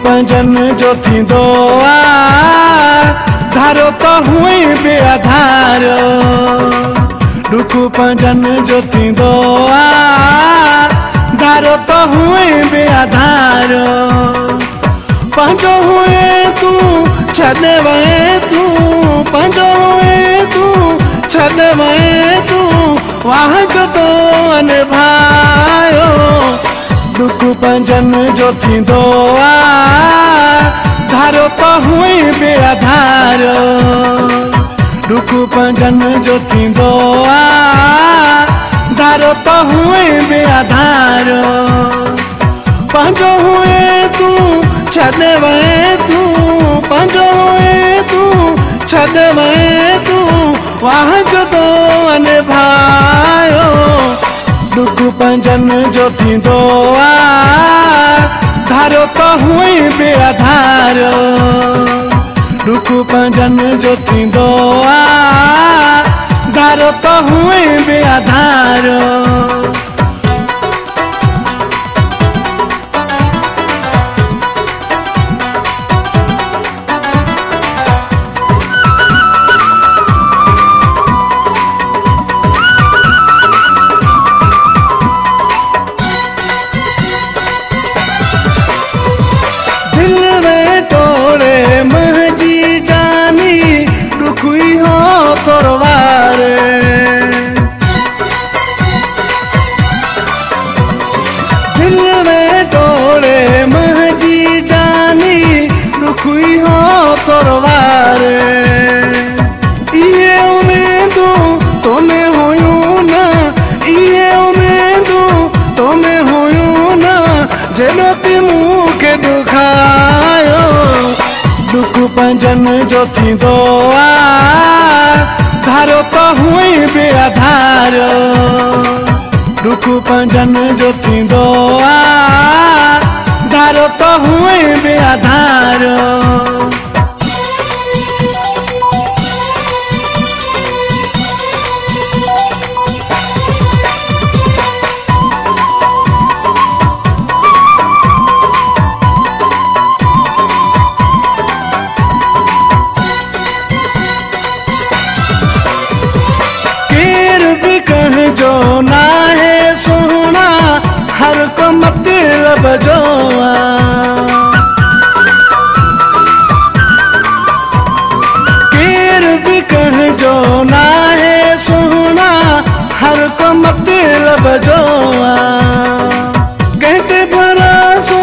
पंजन जो थींदो धारो तो हुई बेआधारो दुख पंजन जो थींदो धारो तो हुई बेआधारो पंजो हुए तू छॾे वए तू पंजो हुए तू छॾे वए तू वाह जो तो निभायो दुख पंजन जो थींदो धारो तो हुई बेआधारो दुख पंजन जो थींदो धारो तो हुई बेआधारो पंजो हुए तू छॾे वए तू पंजो हुए तू छॾे वए तू वाह जो तो निभायो दुख पंजन जो थींदो धारो तो हुई बेआधारो दुख पंजन जो थींदो धारो तो हुई बेआधारो दुख पंजन जो थींदो धारो तो हुई बेआधारो दुख पंजन जो थींदो धारो तो हुई बेआधारो जो ना है सोना हर को मतलब जो केर भी कह जो ना है सोना हर को मतलब जो कहते भरोसो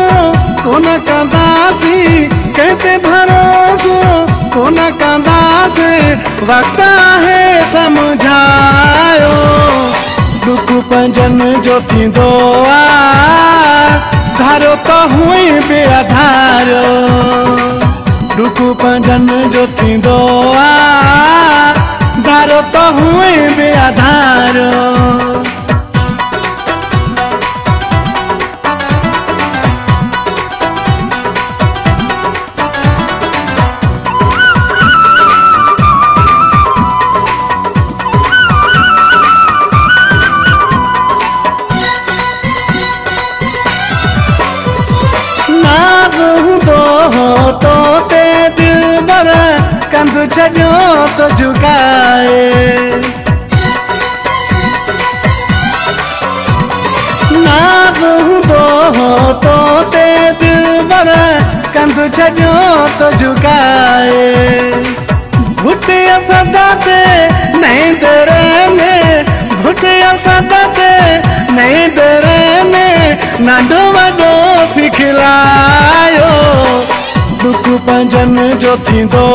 को न कंदासी कहते भरोसो को न कंदासी वक्त है समझायो दुख पंजन जो थींदो धारो तो हुई बेआधारो दुख पंजन जो थींदो धारो तो हुई बेआधारो तो ते दिल बर कंध छो तो झुकाए ना दो तो ते दिल बर कंध छो तो झुकाए भुटिया सदाते नहीं दरे में भुटिया सदाते नहीं दरे में नंढो वॾो सिखलायो दुख पंजन जो थींदो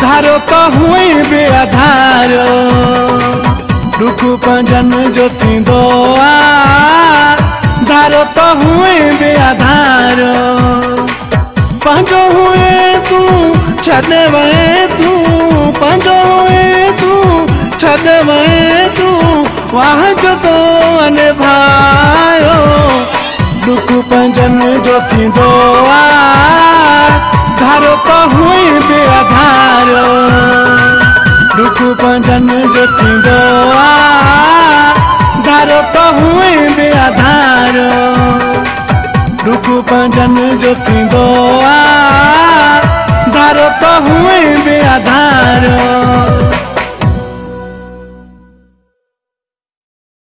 धारो तो हुई बेआधारो दुख पंजन जो थींदो धारो तो हुई बेआधारो पंजो हुए तू छॾे वए तू पंजो हुए तू छॾे वए तू वाह जो तो निभायो दुख पंजन जो थींदो धारो तो हुई बेआधारो दुख पंजन